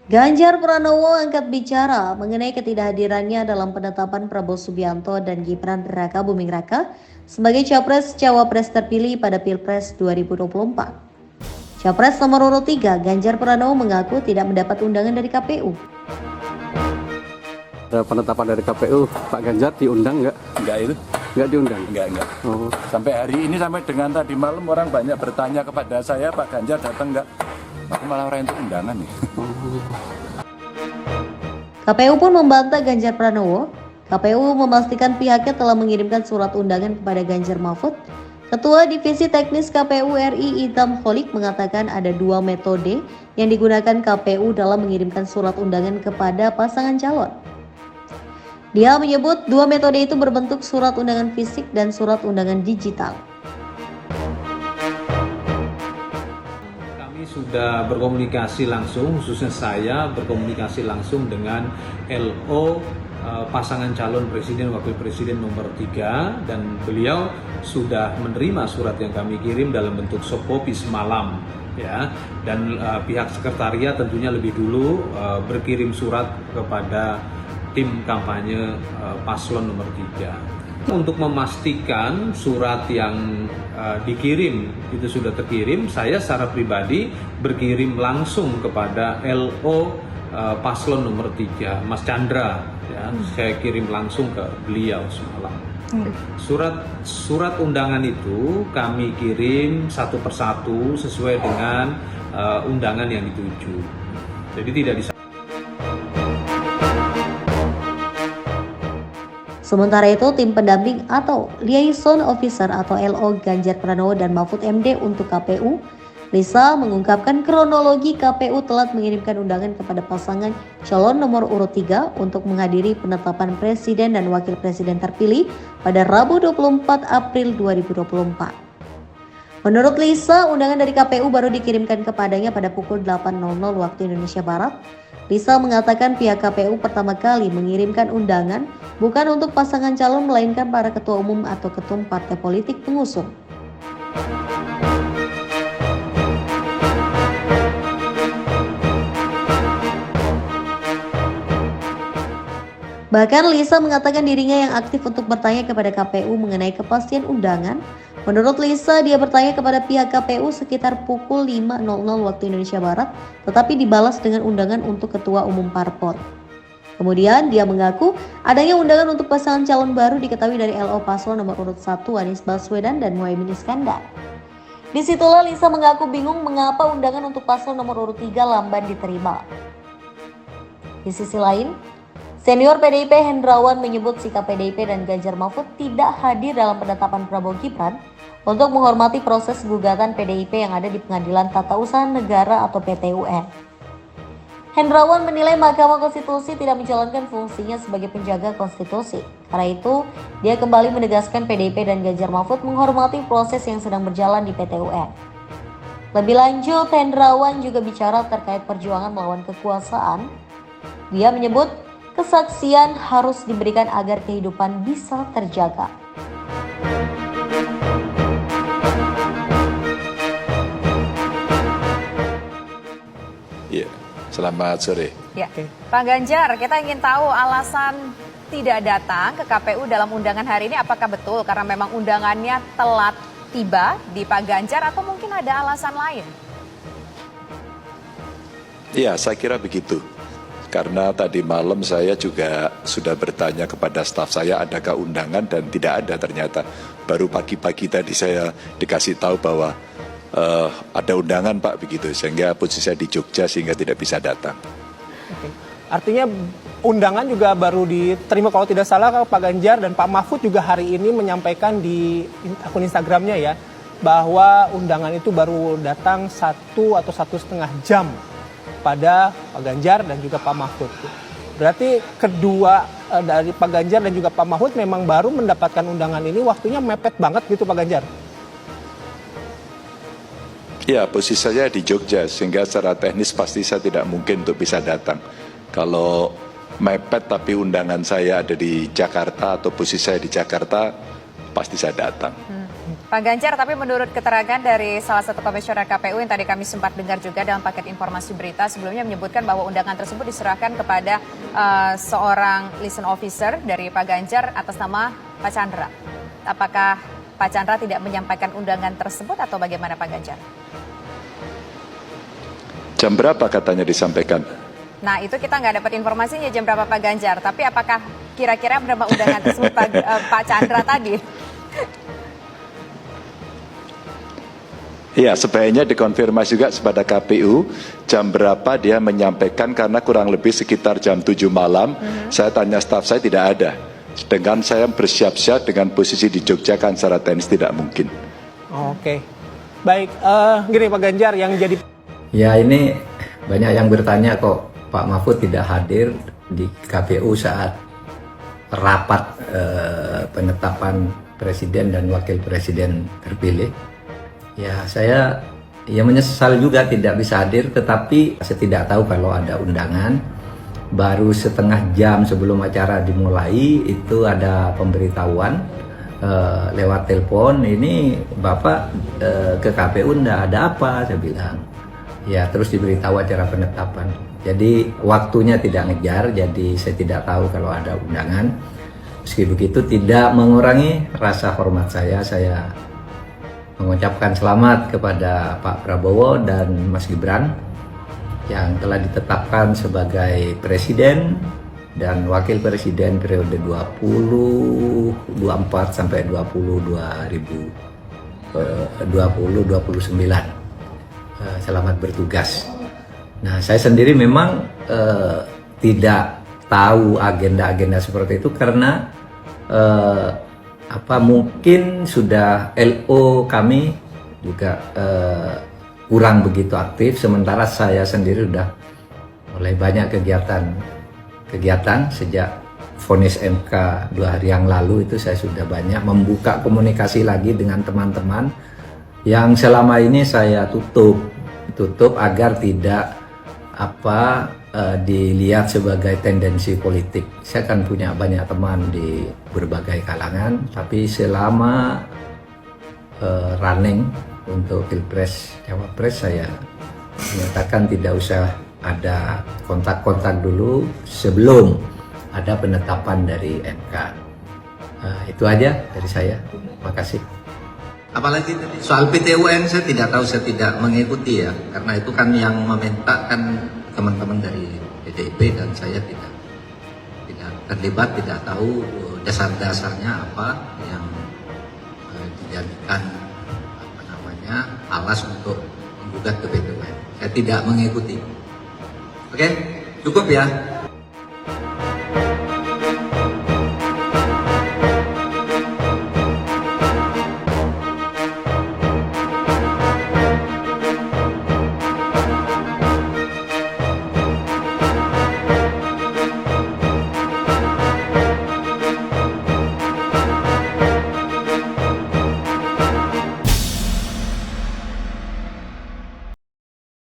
Ganjar Pranowo angkat bicara mengenai ketidakhadirannya dalam penetapan Prabowo Subianto dan Gibran Raka Buming Raka sebagai Capres-Cawapres terpilih pada Pilpres 2024. Capres nomor urut 3, Ganjar Pranowo mengaku tidak mendapat undangan dari KPU. Penetapan dari KPU, Pak Ganjar diundang nggak? Enggak itu? Nggak diundang? Enggak. Oh. Sampai hari ini, sampai dengan tadi malam orang banyak bertanya kepada saya, Pak Ganjar datang enggak? Aku malah orang itu undangan nih. KPU pun membantah Ganjar Pranowo. KPU memastikan pihaknya telah mengirimkan surat undangan kepada Ganjar Mahfud. Ketua Divisi Teknis KPU RI Idham Holik mengatakan ada dua metode yang digunakan KPU dalam mengirimkan surat undangan kepada pasangan calon. Dia menyebut dua metode itu berbentuk surat undangan fisik dan surat undangan digital. Sudah berkomunikasi langsung, khususnya saya berkomunikasi langsung dengan LO pasangan calon presiden wakil presiden nomor 3, dan beliau sudah menerima surat yang kami kirim dalam bentuk soft copy semalam ya, dan pihak sekretariat tentunya lebih dulu berkirim surat kepada tim kampanye paslon nomor 3 untuk memastikan surat yang dikirim itu sudah terkirim. Saya secara pribadi berkirim langsung kepada LO paslon nomor 3, Mas Chandra ya. Saya kirim langsung ke beliau semalam. Surat undangan itu kami kirim satu persatu sesuai dengan undangan yang dituju. Jadi tidak bisa. Sementara itu, tim pendamping atau Liaison Officer atau LO Ganjar Pranowo dan Mahfud MD untuk KPU, Lisa mengungkapkan kronologi KPU telah mengirimkan undangan kepada pasangan calon nomor urut 3 untuk menghadiri penetapan presiden dan wakil presiden terpilih pada Rabu 24 April 2024. Menurut Lisa, undangan dari KPU baru dikirimkan kepadanya pada pukul 8.00 waktu Indonesia Barat. Lisa mengatakan pihak KPU pertama kali mengirimkan undangan bukan untuk pasangan calon melainkan para ketua umum atau ketum partai politik pengusung. Bahkan Lisa mengatakan dirinya yang aktif untuk bertanya kepada KPU mengenai kepastian undangan. Menurut Lisa, dia bertanya kepada pihak KPU sekitar pukul 5.00 waktu Indonesia Barat, tetapi dibalas dengan undangan untuk ketua umum parpol. Kemudian dia mengaku adanya undangan untuk pasangan calon baru diketahui dari LO paslon nomor urut 1 Anies Baswedan dan Muhaimin Iskandar. Disitulah Lisa mengaku bingung mengapa undangan untuk paslon nomor urut 3 lamban diterima. Di sisi lain, senior PDIP Hendrawan menyebut sikap PDIP dan Ganjar Mahfud tidak hadir dalam penetapan Prabowo Gibran untuk menghormati proses gugatan PDIP yang ada di Pengadilan Tata Usaha Negara atau PT-UN. Hendrawan menilai Mahkamah Konstitusi tidak menjalankan fungsinya sebagai penjaga konstitusi. Karena itu, dia kembali menegaskan PDIP dan Ganjar Mahfud menghormati proses yang sedang berjalan di PT-UN. Lebih lanjut, Hendrawan juga bicara terkait perjuangan melawan kekuasaan. Dia menyebut kesaksian harus diberikan agar kehidupan bisa terjaga. Iya, selamat sore. Ya, Pak Ganjar, kita ingin tahu alasan tidak datang ke KPU dalam undangan hari ini, apakah betul karena memang undangannya telat tiba di Pak Ganjar atau mungkin ada alasan lain? Iya, saya kira begitu. Karena tadi malam saya juga sudah bertanya kepada staf saya adakah undangan dan tidak ada ternyata. Baru pagi-pagi tadi saya dikasih tahu bahwa ada undangan Pak begitu, sehingga posisi saya di Jogja sehingga tidak bisa datang. Oke. Artinya undangan juga baru diterima kalau tidak salah Pak Ganjar dan Pak Mahfud juga hari ini menyampaikan di akun Instagramnya ya bahwa undangan itu baru datang 1 atau 1,5 jam pada Pak Ganjar dan juga Pak Mahfud. Berarti kedua dari Pak Ganjar dan juga Pak Mahfud memang baru mendapatkan undangan ini, waktunya mepet banget gitu Pak Ganjar. Ya, posisi saya di Jogja sehingga secara teknis pasti saya tidak mungkin untuk bisa datang. Kalau mepet tapi undangan saya ada di Jakarta atau posisi saya di Jakarta, pasti saya datang. Pak Ganjar, tapi menurut keterangan dari salah satu komisioner KPU yang tadi kami sempat dengar juga dalam paket informasi berita sebelumnya menyebutkan bahwa undangan tersebut diserahkan kepada seorang liaison officer dari Pak Ganjar atas nama Pak Chandra. Apakah Pak Chandra tidak menyampaikan undangan tersebut atau bagaimana Pak Ganjar? Jam berapa katanya disampaikan? Nah itu kita nggak dapat informasinya jam berapa Pak Ganjar, tapi apakah kira-kira berapa undangan tersebut Pak Chandra tadi? Iya, sebaiknya dikonfirmasi juga kepada KPU jam berapa dia menyampaikan, karena kurang lebih sekitar jam 7 malam. Saya tanya staf saya, tidak ada. Sedangkan saya bersiap-siap dengan posisi di Jogja kan secara teknis tidak mungkin. Oke. Baik, gini Pak Ganjar yang jadi... Ya ini banyak yang bertanya kok Pak Mahfud tidak hadir di KPU saat rapat penetapan presiden dan wakil presiden terpilih. Ya saya menyesal juga tidak bisa hadir, tetapi saya tidak tahu kalau ada undangan. Baru setengah jam sebelum acara dimulai itu ada pemberitahuan lewat telepon, ini Bapak ke KPU enggak, ada apa, saya bilang. Ya terus diberitahu acara penetapan. Jadi waktunya tidak ngejar, jadi saya tidak tahu kalau ada undangan. Meski begitu tidak mengurangi rasa hormat saya mengucapkan selamat kepada Pak Prabowo dan Mas Gibran yang telah ditetapkan sebagai presiden dan wakil presiden periode 2024 sampai 2029. Selamat bertugas. Nah, saya sendiri memang tidak tahu agenda-agenda seperti itu karena mungkin sudah LO kami juga kurang begitu aktif, sementara saya sendiri sudah mulai banyak kegiatan sejak vonis MK 2 hari yang lalu. Itu saya sudah banyak membuka komunikasi lagi dengan teman-teman yang selama ini saya tutup agar tidak dilihat sebagai tendensi politik. Saya kan punya banyak teman di berbagai kalangan, tapi selama running untuk Pilpres Cawapres saya menyatakan tidak usah ada kontak-kontak dulu sebelum ada penetapan dari MK. Itu aja dari saya. Terima kasih. Apalagi soal PT-UN saya tidak tahu, saya tidak mengikuti ya, karena itu kan yang meminta kan teman-teman dari PDIP dan saya tidak terlibat, tidak tahu dasar-dasarnya apa yang dijadikan alas untuk menggugat ke PT-UN. Saya tidak mengikuti. Oke, cukup ya.